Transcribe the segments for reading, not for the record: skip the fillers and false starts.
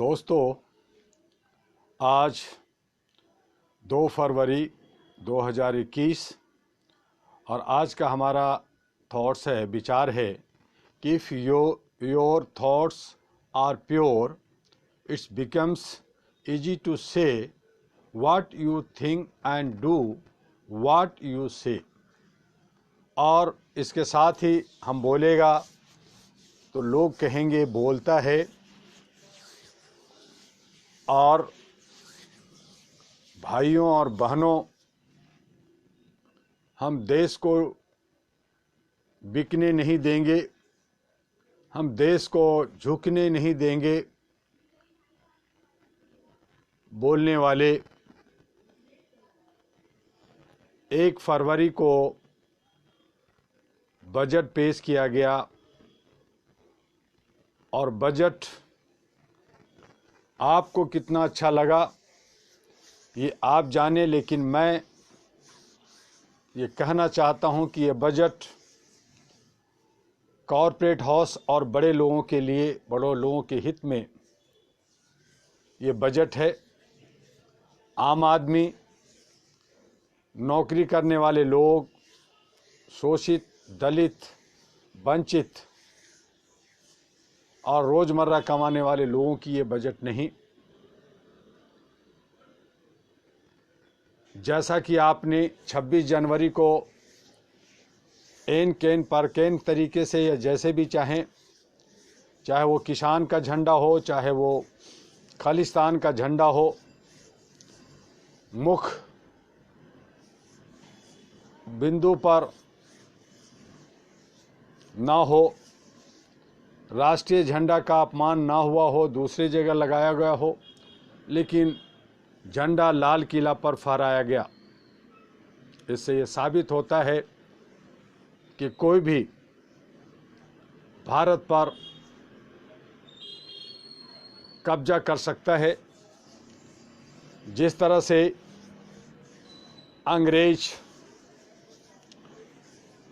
दोस्तों, आज 2 फरवरी 2021 और आज का हमारा थॉट्स है, विचार है कि if your thoughts are pure it's becomes easy to say what you think and do what you say। और इसके साथ ही हम बोलेगा तो लोग कहेंगे बोलता है। और भाइयों और बहनों, हम देश को बिकने नहीं देंगे, हम देश को झुकने नहीं देंगे। बोलने वाले 1 फरवरी को बजट पेश किया गया और बजट आपको कितना अच्छा लगा ये आप जाने, लेकिन मैं ये कहना चाहता हूं कि ये बजट कॉरपोरेट हाउस और बड़े लोगों के लिए, बड़े लोगों के हित में ये बजट है। आम आदमी, नौकरी करने वाले लोग, शोषित, दलित, वंचित और रोज़मर्रा कमाने वाले लोगों की ये बजट नहीं। जैसा कि आपने 26 जनवरी को एन कैन पर कैन तरीके से या जैसे भी चाहें, चाहे वो किसान का झंडा हो, चाहे वो खालिस्तान का झंडा हो, मुख्य बिंदु पर ना हो, राष्ट्रीय झंडा का अपमान ना हुआ हो, दूसरी जगह लगाया गया हो, लेकिन झंडा लाल किला पर फहराया गया। इससे ये साबित होता है कि कोई भी भारत पर कब्जा कर सकता है। जिस तरह से अंग्रेज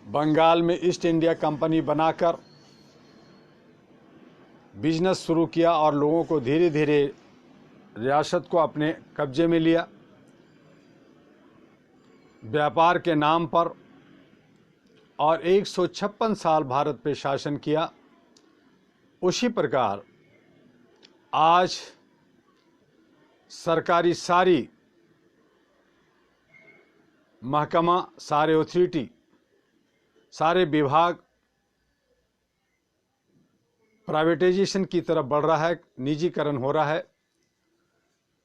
बंगाल में ईस्ट इंडिया कंपनी बनाकर बिजनेस शुरू किया और लोगों को धीरे धीरे रियासत को अपने कब्जे में लिया व्यापार के नाम पर, और 156 साल भारत पे शासन किया। उसी प्रकार आज सरकारी सारी महकमा, सारे अथॉरिटी, सारे विभाग प्राइवेटाइजेशन की तरफ बढ़ रहा है, निजीकरण हो रहा है।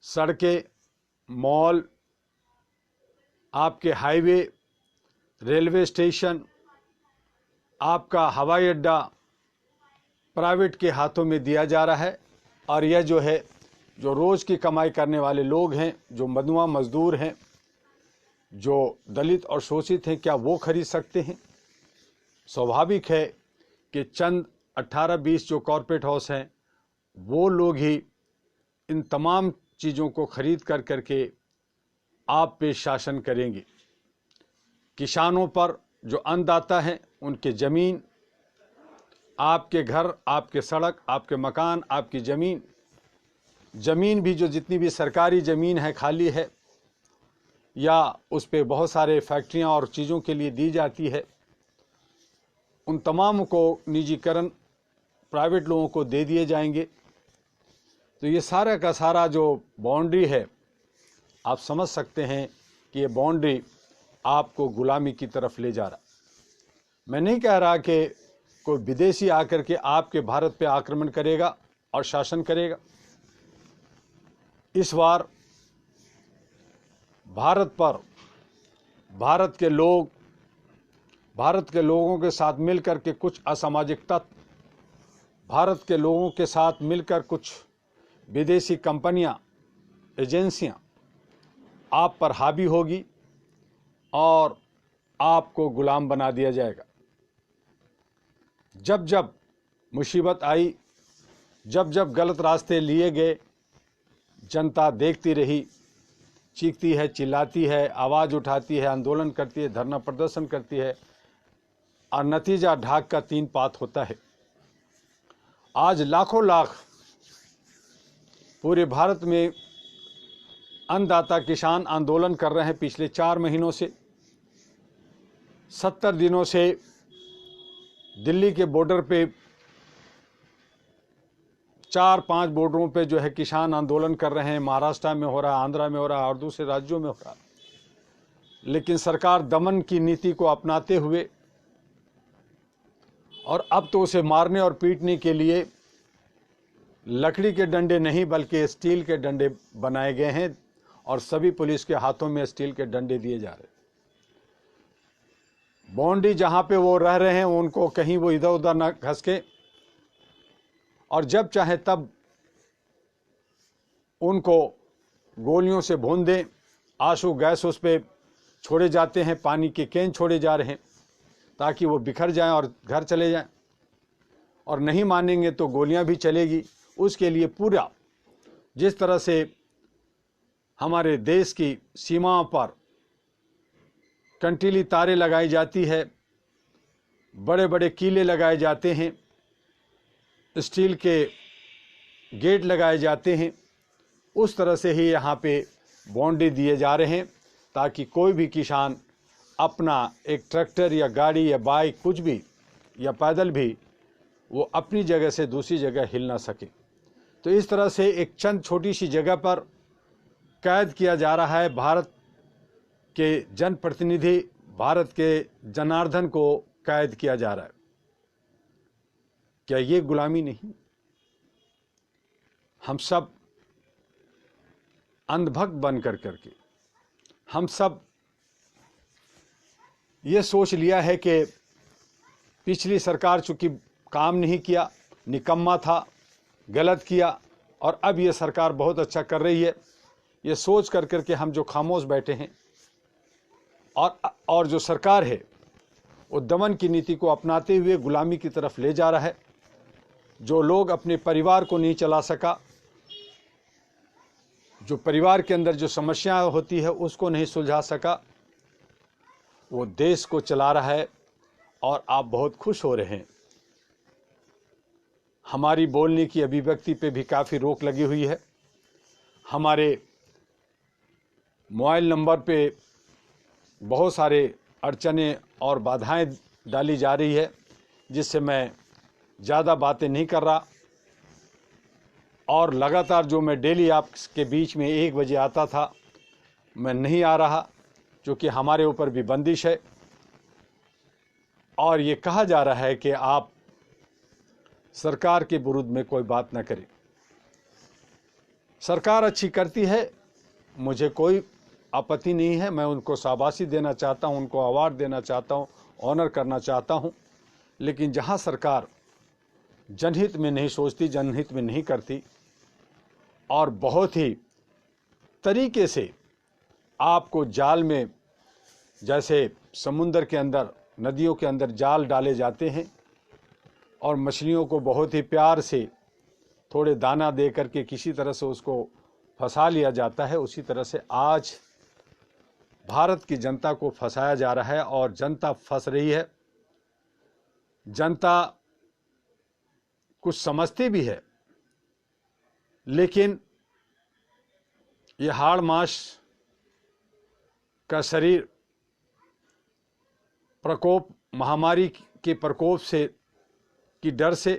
सड़कें, मॉल, आपके हाईवे, रेलवे स्टेशन, आपका हवाई अड्डा प्राइवेट के हाथों में दिया जा रहा है। और यह जो है, जो रोज़ की कमाई करने वाले लोग हैं, जो मजदूर मजदूर हैं, जो दलित और शोषित हैं, क्या वो खरीद सकते हैं? स्वाभाविक है कि चंद 18-20 जो कॉरपोरेट हाउस हैं वो लोग ही इन तमाम चीज़ों को खरीद कर करके आप पे शासन करेंगे। किसानों पर, जो अन्नदाता हैं, उनके ज़मीन, आपके घर, आपके सड़क, आपके मकान, आपकी ज़मीन भी, जो जितनी भी सरकारी ज़मीन है खाली है या उस पे बहुत सारे फैक्ट्रियां और चीज़ों के लिए दी जाती है, उन तमाम को निजीकरण प्राइवेट लोगों को दे दिए जाएंगे। तो ये सारा का सारा जो बाउंड्री है, आप समझ सकते हैं कि ये बाउंड्री आपको गुलामी की तरफ ले जा रहा। मैं नहीं कह रहा कि कोई विदेशी आकर के आपके भारत पे आक्रमण करेगा और शासन करेगा। इस बार भारत पर भारत के लोगों के साथ मिलकर के कुछ असामाजिक तत्व, भारत के लोगों के साथ मिलकर कुछ विदेशी कंपनियां, एजेंसियां आप पर हावी होगी और आपको गुलाम बना दिया जाएगा। जब जब मुसीबत आई, जब जब गलत रास्ते लिए गए, जनता देखती रही, चीखती है, चिल्लाती है, आवाज़ उठाती है, आंदोलन करती है, धरना प्रदर्शन करती है, और नतीजा ढाक का 3 पात होता है। आज लाखों लाख पूरे भारत में अन्नदाता किसान आंदोलन कर रहे हैं पिछले 4 महीनों से। 70 दिनों से दिल्ली के बॉर्डर पे 4-5 बॉर्डरों पे जो है किसान आंदोलन कर रहे हैं। महाराष्ट्र में हो रहा है, आंध्रा में हो रहा है और दूसरे राज्यों में हो रहा है। लेकिन सरकार दमन की नीति को अपनाते हुए और अब तो उसे मारने और पीटने के लिए लकड़ी के डंडे नहीं बल्कि स्टील के डंडे बनाए गए हैं और सभी पुलिस के हाथों में स्टील के डंडे दिए जा रहे हैं। बाउंड्री जहां पे वो रह रहे हैं उनको कहीं वो इधर उधर न खसके और जब चाहे तब उनको गोलियों से भून दें। आंसू गैस उस पर छोड़े जाते हैं, पानी के कैन छोड़े जा रहे हैं ताकि वो बिखर जाएं और घर चले जाएं, और नहीं मानेंगे तो गोलियां भी चलेगी। उसके लिए पूरा जिस तरह से हमारे देश की सीमाओं पर कंटीली तारें लगाई जाती है, बड़े बड़े कीले लगाए जाते हैं, स्टील के गेट लगाए जाते हैं, उस तरह से ही यहाँ पे बाउंड्री दिए जा रहे हैं ताकि कोई भी किसान अपना एक ट्रैक्टर या गाड़ी या बाइक कुछ भी या पैदल भी वो अपनी जगह से दूसरी जगह हिल ना सके। तो इस तरह से एक चंद छोटी सी जगह पर कैद किया जा रहा है भारत के जनप्रतिनिधि, भारत के जनार्दन को कैद किया जा रहा है। क्या ये गुलामी नहीं? हम सब अंधभक्त बन करके हम सब ये सोच लिया है कि पिछली सरकार चूंकि काम नहीं किया, निकम्मा था, गलत किया, और अब ये सरकार बहुत अच्छा कर रही है, ये सोच करके हम जो खामोश बैठे हैं और जो सरकार है वो दमन की नीति को अपनाते हुए गुलामी की तरफ ले जा रहा है। जो लोग अपने परिवार को नहीं चला सका, जो परिवार के अंदर जो समस्या होती है उसको नहीं सुलझा सका, वो देश को चला रहा है और आप बहुत खुश हो रहे हैं। हमारी बोलने की अभिव्यक्ति पे भी काफ़ी रोक लगी हुई है। हमारे मोबाइल नंबर पे बहुत सारे अड़चनें और बाधाएं डाली जा रही है, जिससे मैं ज़्यादा बातें नहीं कर रहा। और लगातार जो मैं डेली आपके बीच में 1 बजे आता था, मैं नहीं आ रहा, क्योंकि हमारे ऊपर भी बंदिश है और ये कहा जा रहा है कि आप सरकार के विरुद्ध में कोई बात न करें। सरकार अच्छी करती है, मुझे कोई आपत्ति नहीं है, मैं उनको शाबाशी देना चाहता हूं, उनको अवार्ड देना चाहता हूं, ऑनर करना चाहता हूं। लेकिन जहां सरकार जनहित में नहीं सोचती, जनहित में नहीं करती और बहुत ही तरीके से आपको जाल में, जैसे समुंदर के अंदर, नदियों के अंदर जाल डाले जाते हैं और मछलियों को बहुत ही प्यार से थोड़े दाना दे करके किसी तरह से उसको फंसा लिया जाता है, उसी तरह से आज भारत की जनता को फंसाया जा रहा है और जनता फंस रही है। जनता कुछ समझती भी है, लेकिन ये हाड़ मांस का शरीर प्रकोप, महामारी के प्रकोप से की डर से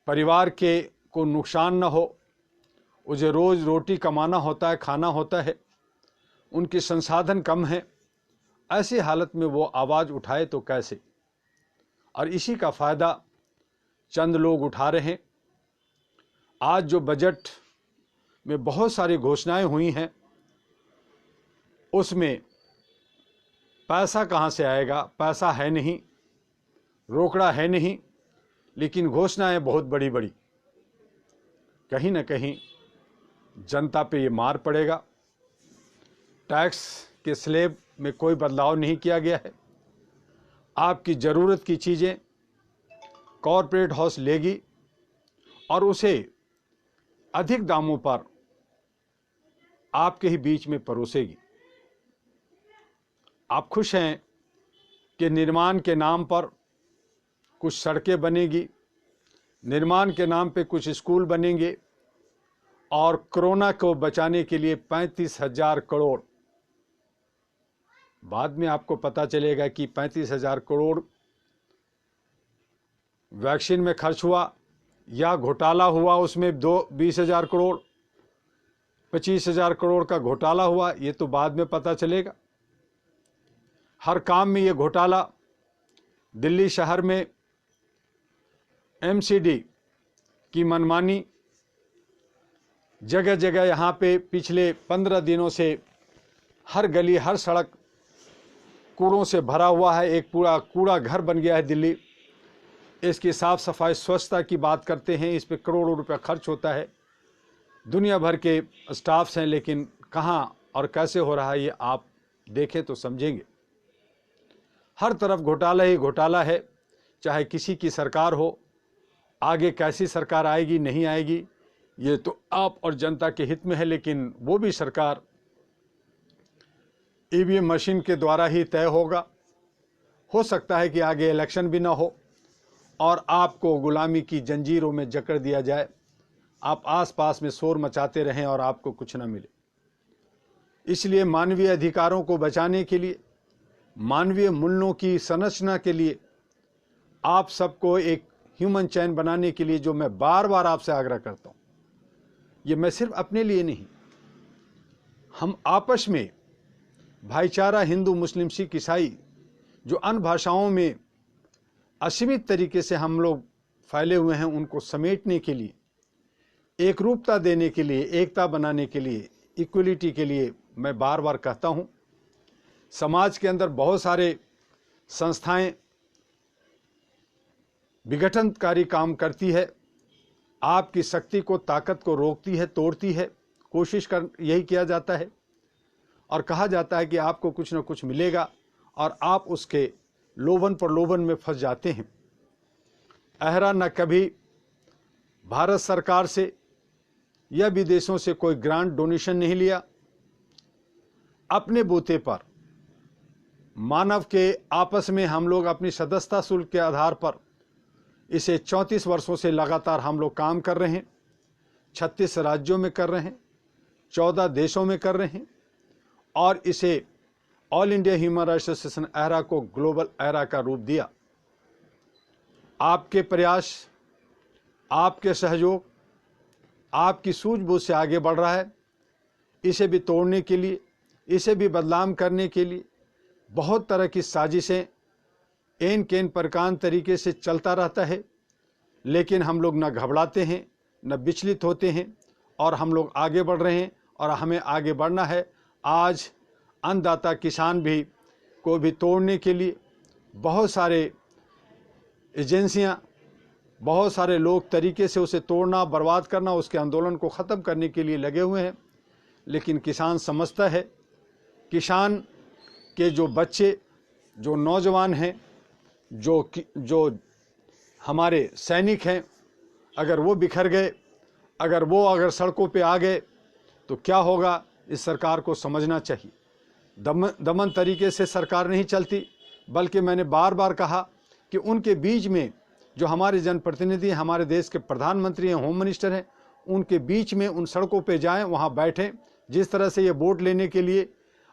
परिवार के को नुकसान न हो, उसे रोज़ रोटी कमाना होता है, खाना होता है, उनके संसाधन कम हैं। ऐसी हालत में वो आवाज़ उठाए तो कैसे? और इसी का फ़ायदा चंद लोग उठा रहे हैं। आज जो बजट में बहुत सारी घोषणाएं हुई हैं, उसमें पैसा कहाँ से आएगा? पैसा है नहीं, रोकड़ा है नहीं, लेकिन घोषणाएं बहुत बड़ी बड़ी। कहीं ना कहीं जनता पे ये मार पड़ेगा। टैक्स के स्लैब में कोई बदलाव नहीं किया गया है। आपकी ज़रूरत की चीज़ें कॉरपोरेट हाउस लेगी और उसे अधिक दामों पर आपके ही बीच में परोसेगी। आप खुश हैं कि निर्माण के नाम पर कुछ सड़कें बनेगी, निर्माण के नाम पे कुछ स्कूल बनेंगे, और कोरोना को बचाने के लिए 35,000 करोड़। बाद में आपको पता चलेगा कि 35,000 करोड़ वैक्सीन में खर्च हुआ या घोटाला हुआ, उसमें 20,000 करोड़ 25,000 करोड़ का घोटाला हुआ, ये तो बाद में पता चलेगा। हर काम में ये घोटाला। दिल्ली शहर में एमसीडी की मनमानी, जगह जगह यहाँ पे पिछले 15 दिनों से हर गली हर सड़क कूड़ों से भरा हुआ है। एक पूरा कूड़ा घर बन गया है दिल्ली। इसकी साफ सफाई स्वच्छता की बात करते हैं, इस पे करोड़ों रुपया खर्च होता है, दुनिया भर के स्टाफ्स हैं, लेकिन कहाँ और कैसे हो रहा है ये आप देखें तो समझेंगे। हर तरफ घोटाला ही घोटाला है, चाहे किसी की सरकार हो। आगे कैसी सरकार आएगी नहीं आएगी ये तो आप और जनता के हित में है, लेकिन वो भी सरकार ईवीएम मशीन के द्वारा ही तय होगा। हो सकता है कि आगे इलेक्शन भी ना हो और आपको गुलामी की जंजीरों में जकड़ दिया जाए, आप आसपास में शोर मचाते रहें और आपको कुछ ना मिले। इसलिए मानवीय अधिकारों को बचाने के लिए, मानवीय मूल्यों की संरचना के लिए, आप सबको एक ह्यूमन चैन बनाने के लिए जो मैं बार बार आपसे आग्रह करता हूं, ये मैं सिर्फ अपने लिए नहीं, हम आपस में भाईचारा, हिंदू मुस्लिम सिख ईसाई, जो अन्य भाषाओं में असीमित तरीके से हम लोग फैले हुए हैं, उनको समेटने के लिए, एक रूपता देने के लिए, एकता बनाने के लिए, इक्वलिटी के लिए मैं बार बार कहता हूं। समाज के अंदर बहुत सारे संस्थाएं विघटनकारी काम करती है, आपकी शक्ति को, ताकत को रोकती है, तोड़ती है। कोशिश कर यही किया जाता है और कहा जाता है कि आपको कुछ ना कुछ मिलेगा और आप उसके लोभन प्रलोभन में फंस जाते हैं। अहरा न कभी भारत सरकार से या विदेशों से कोई ग्रांट डोनेशन नहीं लिया। अपने बूते पर मानव के आपस में हम लोग अपनी सदस्यता शुल्क के आधार पर इसे 34 वर्षों से लगातार हम लोग काम कर रहे हैं। 36 राज्यों में कर रहे हैं, 14 देशों में कर रहे हैं और इसे All India Human Rights Association AHRA को ग्लोबल अहरा का रूप दिया। आपके प्रयास, आपके सहयोग, आपकी सूझबूझ से आगे बढ़ रहा है। इसे भी तोड़ने के लिए, इसे भी बदनाम करने के लिए बहुत तरह की साजिशें एन केन प्रकांड तरीके से चलता रहता है, लेकिन हम लोग न घबराते हैं, न विचलित होते हैं और हम लोग आगे बढ़ रहे हैं और हमें आगे बढ़ना है। आज अन्नदाता किसान भी को भी तोड़ने के लिए बहुत सारे एजेंसियां, बहुत सारे लोग तरीके से उसे तोड़ना, बर्बाद करना, उसके आंदोलन को ख़त्म करने के लिए लगे हुए हैं। लेकिन किसान समझता है, किसान के जो बच्चे, जो नौजवान हैं, जो हमारे सैनिक हैं, अगर वो बिखर गए, अगर सड़कों पे आ गए तो क्या होगा, इस सरकार को समझना चाहिए। दमन तरीके से सरकार नहीं चलती, बल्कि मैंने बार बार कहा कि उनके बीच में जो हमारे जनप्रतिनिधि, हमारे देश के प्रधानमंत्री हैं, होम मिनिस्टर हैं, उनके बीच में उन सड़कों पे जाएं, वहाँ बैठें। जिस तरह से ये वोट लेने के लिए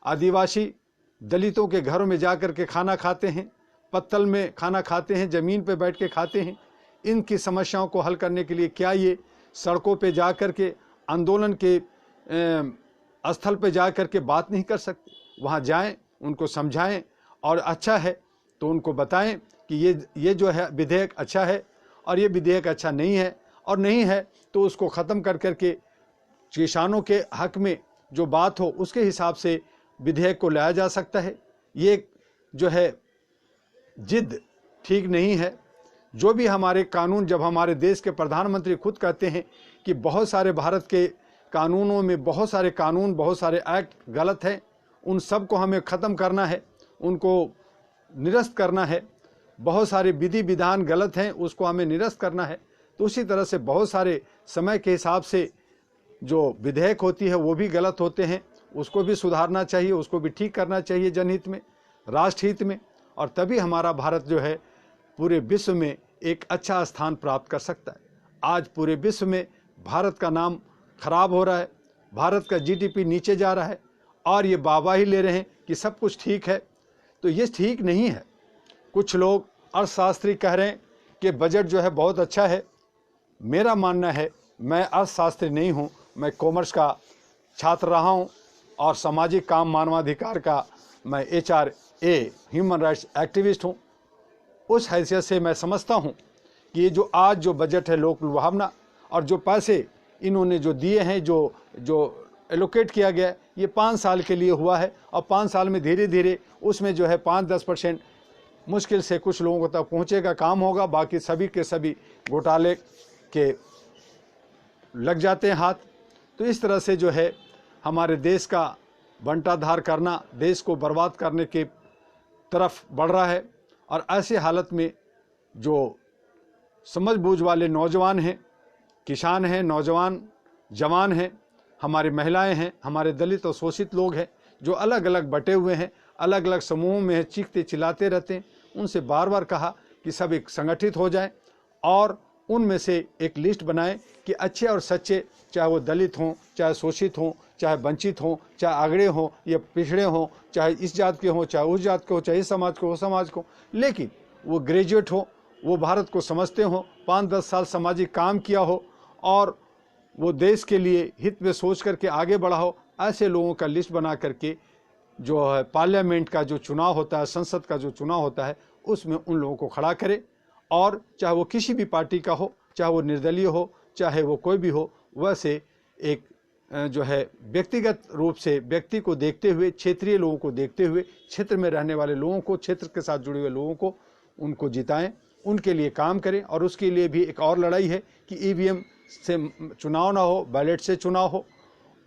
आदिवासी दलितों के घरों में जा कर के खाना खाते हैं, पत्तल में खाना खाते हैं, ज़मीन पे बैठ के खाते हैं, इनकी समस्याओं को हल करने के लिए क्या ये सड़कों पे जा कर के, आंदोलन के स्थल पे जा कर के बात नहीं कर सकते? वहाँ जाएं, उनको समझाएं और अच्छा है तो उनको बताएं कि ये जो है विधेयक अच्छा है और ये विधेयक अच्छा नहीं है, और नहीं है तो उसको ख़त्म कर करके किसानों के हक में जो बात हो उसके हिसाब से विधेयक को लाया जा सकता है। ये जो है जिद ठीक नहीं है। जो भी हमारे कानून, जब हमारे देश के प्रधानमंत्री खुद कहते हैं कि बहुत सारे भारत के कानूनों में बहुत सारे कानून, बहुत सारे एक्ट गलत हैं, उन सब को हमें ख़त्म करना है, उनको निरस्त करना है। बहुत सारे विधि विधान गलत हैं, उसको हमें निरस्त करना है। तो उसी तरह से बहुत सारे समय के हिसाब से जो विधेयक होती है वो भी गलत होते हैं, उसको भी सुधारना चाहिए, उसको भी ठीक करना चाहिए जनहित में, राष्ट्रहित में, और तभी हमारा भारत जो है पूरे विश्व में एक अच्छा स्थान प्राप्त कर सकता है। आज पूरे विश्व में भारत का नाम खराब हो रहा है, भारत का जीडीपी नीचे जा रहा है और ये वाहवाही ले रहे हैं कि सब कुछ ठीक है, तो ये ठीक नहीं है। कुछ लोग अर्थशास्त्री कह रहे हैं कि बजट जो है बहुत अच्छा है। मेरा मानना है, मैं अर्थशास्त्री नहीं हूँ, मैं कॉमर्स का छात्र रहा हूँ और सामाजिक काम मानवाधिकार का मैं HRA ह्यूमन राइट्स एक्टिविस्ट हूँ। उस हैसियत से मैं समझता हूँ कि ये जो आज जो बजट है लोक लुभावना, और जो पैसे इन्होंने जो दिए हैं, जो एलोकेट किया गया है, ये 5 साल के लिए हुआ है और 5 साल में धीरे धीरे उसमें जो है 5-10% मुश्किल से कुछ लोगों तक पहुँचेगा, काम होगा, बाकी सभी के सभी घोटाले के लग जाते हैं हाथ। तो इस तरह से जो है हमारे देश का बंटाधार करना देश को बर्बाद करने के तरफ बढ़ रहा है। और ऐसे हालत में जो समझ बूझ वाले नौजवान हैं, किसान हैं, नौजवान जवान हैं, हमारी महिलाएं हैं, हमारे दलित और शोषित लोग हैं, जो अलग अलग बटे हुए हैं, अलग अलग समूहों में चीखते चिल्लाते रहते हैं, उनसे बार बार कहा कि सब एक संगठित हो जाएं और उनमें से एक लिस्ट बनाएं कि अच्छे और सच्चे, चाहे वो दलित हों, चाहे शोषित हों, चाहे वंचित हों, चाहे आगड़े हों या पिछड़े हों, चाहे इस जात के हों, चाहे उस जात के हों, चाहे इस समाज को, वो समाज को, लेकिन वो ग्रेजुएट हो, वो भारत को समझते हो, 5-10 साल सामाजिक काम किया हो और वो देश के लिए हित में सोच करके आगे बढ़ा हो। ऐसे लोगों का लिस्ट बना करके जो है पार्लियामेंट का जो चुनाव होता है, संसद का जो चुनाव होता है, उसमें उन लोगों को खड़ा करे। और चाहे वो किसी भी पार्टी का हो, चाहे वो निर्दलीय हो, चाहे वो कोई भी हो, वैसे एक जो है व्यक्तिगत रूप से व्यक्ति को देखते हुए, क्षेत्रीय लोगों को देखते हुए, क्षेत्र में रहने वाले लोगों को, क्षेत्र के साथ जुड़े हुए लोगों को उनको जिताएं, उनके लिए काम करें। और उसके लिए भी एक और लड़ाई है कि EVM से चुनाव ना हो, बैलेट से चुनाव हो।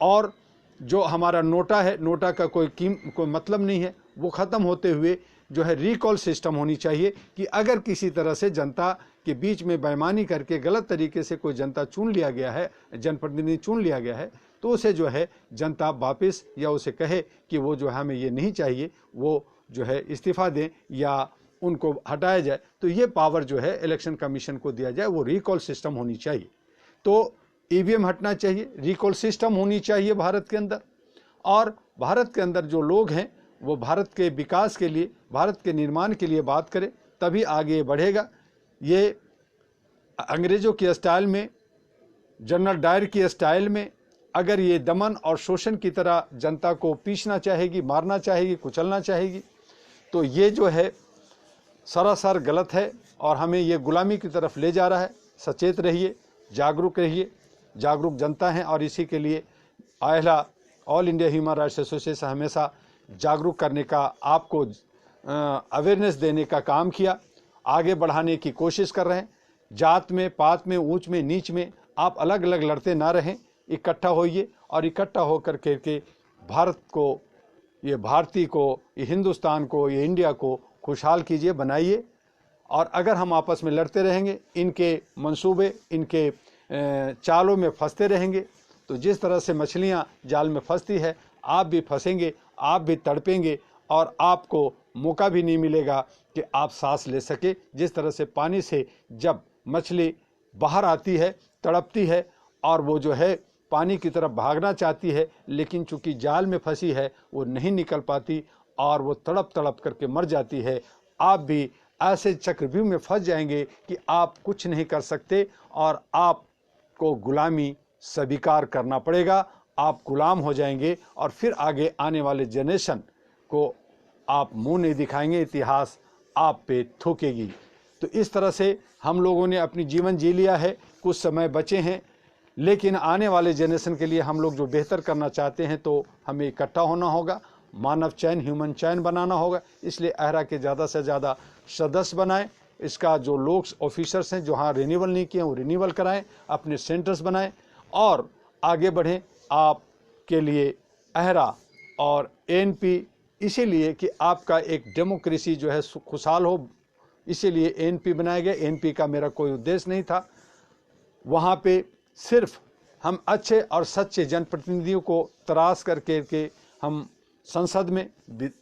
और जो हमारा नोटा है, नोटा का कोई मतलब नहीं है, वो ख़त्म होते हुए जो है रिकॉल सिस्टम होनी चाहिए कि अगर किसी तरह से जनता के बीच में बेईमानी करके गलत तरीके से कोई जनता चुन लिया गया है, जनप्रतिनिधि चुन लिया गया है, तो उसे जो है जनता वापस या उसे कहे कि वो जो है हमें ये नहीं चाहिए, वो जो है इस्तीफा दें या उनको हटाया जाए, तो ये पावर जो है इलेक्शन कमीशन को दिया जाए। वो रिकॉल सिस्टम होनी चाहिए। तो EVM हटना चाहिए, रिकॉल सिस्टम होनी चाहिए भारत के अंदर। और भारत के अंदर जो लोग हैं वो भारत के विकास के लिए, भारत के निर्माण के लिए बात करें, तभी आगे बढ़ेगा। ये अंग्रेज़ों की स्टाइल में, जनरल डायर की स्टाइल में अगर ये दमन और शोषण की तरह जनता को पीसना चाहेगी, मारना चाहेगी, कुचलना चाहेगी, तो ये जो है सरासर गलत है और हमें ये गुलामी की तरफ ले जा रहा है। सचेत रहिए, जागरूक रहिए, जागरूक जनता हैं और इसी के लिए आयला all India Human Rights association हमेशा जागरूक करने का, आपको अवेयरनेस देने का काम किया, आगे बढ़ाने की कोशिश कर रहे हैं। जात में, पात में, ऊंच में, नीच में आप अलग अलग लड़ते ना रहें, इकट्ठा होइए और इकट्ठा होकर के भारत को, ये भारतीय को, ये हिंदुस्तान को, ये इंडिया को खुशहाल कीजिए, बनाइए। और अगर हम आपस में लड़ते रहेंगे, इनके मंसूबे, इनके चालों में फंसते रहेंगे, तो जिस तरह से मछलियां जाल में फंसती है, आप भी फंसेंगे, आप भी तड़पेंगे और आपको मौका भी नहीं मिलेगा कि आप सांस ले सके। जिस तरह से पानी से जब मछली बाहर आती है, तड़पती है और वो जो है पानी की तरफ भागना चाहती है, लेकिन चूंकि जाल में फंसी है वो नहीं निकल पाती और वो तड़प तड़प करके मर जाती है। आप भी ऐसे चक्रव्यूह में फंस जाएंगे कि आप कुछ नहीं कर सकते और आपको गुलामी स्वीकार करना पड़ेगा। आप गुलाम हो जाएंगे और फिर आगे आने वाले जनरेशन को आप मुंह नहीं दिखाएंगे, इतिहास आप पे थूकेगी। तो इस तरह से हम लोगों ने अपनी जीवन जी लिया है, कुछ समय बचे हैं, लेकिन आने वाले जनरेशन के लिए हम लोग जो बेहतर करना चाहते हैं तो हमें इकट्ठा होना होगा, मानव चैन, ह्यूमन चैन बनाना होगा। इसलिए अहरा के ज़्यादा से ज़्यादा सदस्य बनाएं। इसका जो लोग ऑफिसर्स हैं जो हाँ रिन्यूअल नहीं किए वो रिन्यूअल कराएं, अपने सेंटर्स बनाएं और आगे बढ़ें। आपके लिए अहरा और ANP इसीलिए कि आपका एक डेमोक्रेसी जो है खुशहाल हो, इसीलिए ANP बनाया गया। ANP का मेरा कोई उद्देश्य नहीं था, वहाँ पे सिर्फ हम अच्छे और सच्चे जनप्रतिनिधियों को तराश करके हम संसद में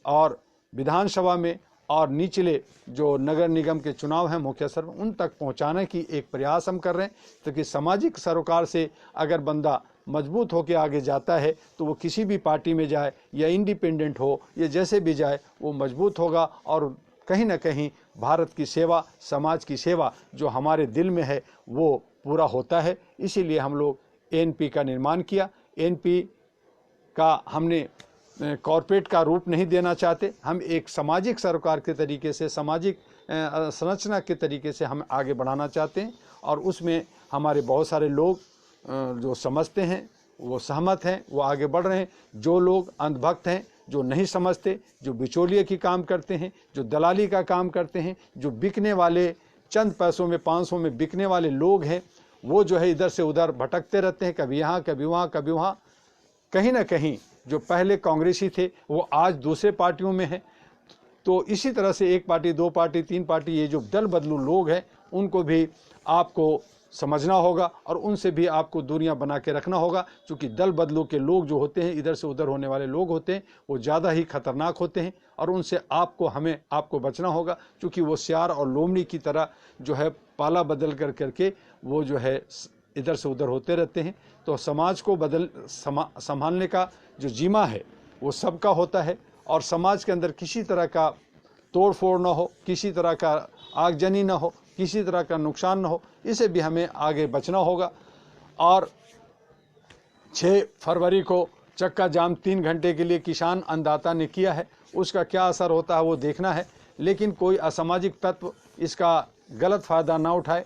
और विधानसभा में और निचले जो नगर निगम के चुनाव हैं मुख्य सर उन तक पहुंचाने की एक प्रयास हम कर रहे हैं, ताकि सामाजिक सरोकार से अगर बंदा मजबूत होकर आगे जाता है तो वो किसी भी पार्टी में जाए या इंडिपेंडेंट हो या जैसे भी जाए वो मजबूत होगा और कहीं ना कहीं भारत की सेवा, समाज की सेवा जो हमारे दिल में है वो पूरा होता है। इसीलिए हम लोग एएनपी का निर्माण किया। एएनपी का हमने कॉरपोरेट का रूप नहीं देना चाहते, हम एक सामाजिक सरोकार के तरीके से, सामाजिक संरचना के तरीके से हम आगे बढ़ाना चाहते हैं और उसमें हमारे बहुत सारे लोग जो समझते हैं वो सहमत हैं, वो आगे बढ़ रहे हैं। जो लोग अंधभक्त हैं, जो नहीं समझते, जो बिचौलिए की काम करते हैं, जो दलाली का काम करते हैं, जो बिकने वाले चंद पैसों में 500 में बिकने वाले लोग हैं, वो जो है इधर से उधर भटकते रहते हैं, कभी यहाँ कभी वहाँ कभी वहाँ। कहीं ना कहीं जो पहले कांग्रेसी थे वो आज दूसरे पार्टियों में हैं। तो इसी तरह से एक पार्टी, दो पार्टी, तीन पार्टी, ये जो दल बदलू लोग हैं उनको भी आपको समझना होगा और उनसे भी आपको दूरियां बना के रखना होगा, क्योंकि दल बदलू के लोग जो होते हैं, इधर से उधर होने वाले लोग होते हैं, वो ज़्यादा ही खतरनाक होते हैं और उनसे आपको बचना होगा, क्योंकि वो सियार और लोमड़ी की तरह जो है पाला बदल करके वो जो है इधर से उधर होते रहते हैं। तो समाज को संभालने का जो जिम्मा है वो सबका होता है और समाज के अंदर किसी तरह का तोड़ फोड़ ना हो, किसी तरह का आगजनी ना हो, किसी तरह का नुकसान ना हो, इसे भी हमें आगे बचना होगा। और 6 फरवरी को चक्का जाम 3 घंटे के लिए किसान अन्नदाता ने किया है, उसका क्या असर होता है वो देखना है, लेकिन कोई असामाजिक तत्व इसका गलत फ़ायदा ना उठाए।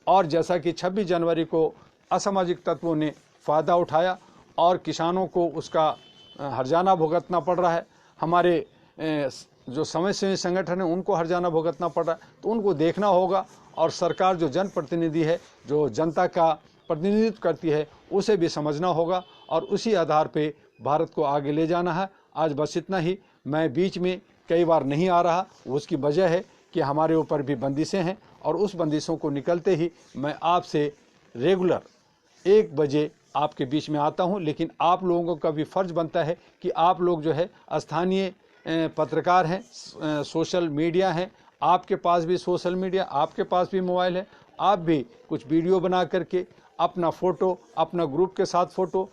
और जैसा कि 26 जनवरी को असामाजिक तत्वों ने फ़ायदा उठाया और किसानों को उसका हर्जाना भुगतना पड़ रहा है, हमारे जो समाजसेवी संगठन है उनको हर्जाना भुगतना पड़ रहा है, तो उनको देखना होगा। और सरकार जो जनप्रतिनिधि है, जो जनता का प्रतिनिधित्व करती है, उसे भी समझना होगा और उसी आधार पे भारत को आगे ले जाना है। आज बस इतना ही। मैं बीच में कई बार नहीं आ रहा, उसकी वजह है कि हमारे ऊपर भी बंदिशें हैं और उस बंदिशों को निकलते ही मैं आपसे रेगुलर 1 बजे आपके बीच में आता हूं। लेकिन आप लोगों का भी फ़र्ज़ बनता है कि आप लोग जो है स्थानीय पत्रकार हैं, सोशल मीडिया हैं, आपके पास भी सोशल मीडिया, आपके पास भी मोबाइल है, आप भी कुछ वीडियो बना करके अपना फ़ोटो, अपना ग्रुप के साथ फ़ोटो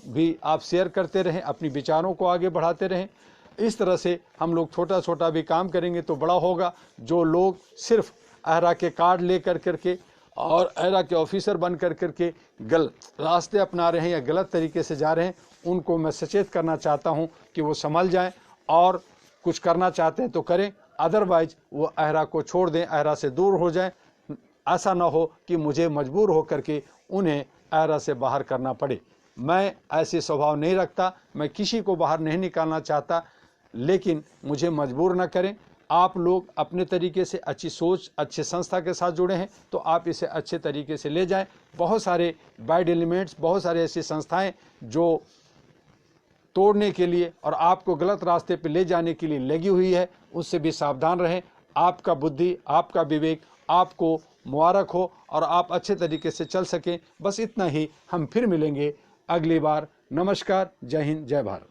भी आप शेयर करते रहें, अपनी विचारों को आगे बढ़ाते रहें। इस तरह से हम लोग छोटा छोटा भी काम करेंगे तो बड़ा होगा। जो लोग सिर्फ अहरा के कार्ड ले करके और अहरा के ऑफिसर बन करके गलत रास्ते अपना रहे हैं या गलत तरीके से जा रहे हैं, उनको मैं सचेत करना चाहता हूं कि वो संभल जाएं और कुछ करना चाहते हैं तो करें, अदरवाइज वो अहरा को छोड़ दें, अहरा से दूर हो जाएं। ऐसा ना हो कि मुझे मजबूर हो करके उन्हें अहरा से बाहर करना पड़े। मैं ऐसे स्वभाव नहीं रखता, मैं किसी को बाहर नहीं निकालना चाहता, लेकिन मुझे मजबूर ना करें। आप लोग अपने तरीके से अच्छी सोच, अच्छे संस्था के साथ जुड़े हैं तो आप इसे अच्छे तरीके से ले जाएं। बहुत सारे बैड एलिमेंट्स, बहुत सारे ऐसी संस्थाएं जो तोड़ने के लिए और आपको गलत रास्ते पर ले जाने के लिए लगी हुई है, उससे भी सावधान रहें। आपका बुद्धि, आपका विवेक आपको मुबारक हो और आप अच्छे तरीके से चल सकें। बस इतना ही। हम फिर मिलेंगे अगली बार। नमस्कार, जय हिंद, जय भारत।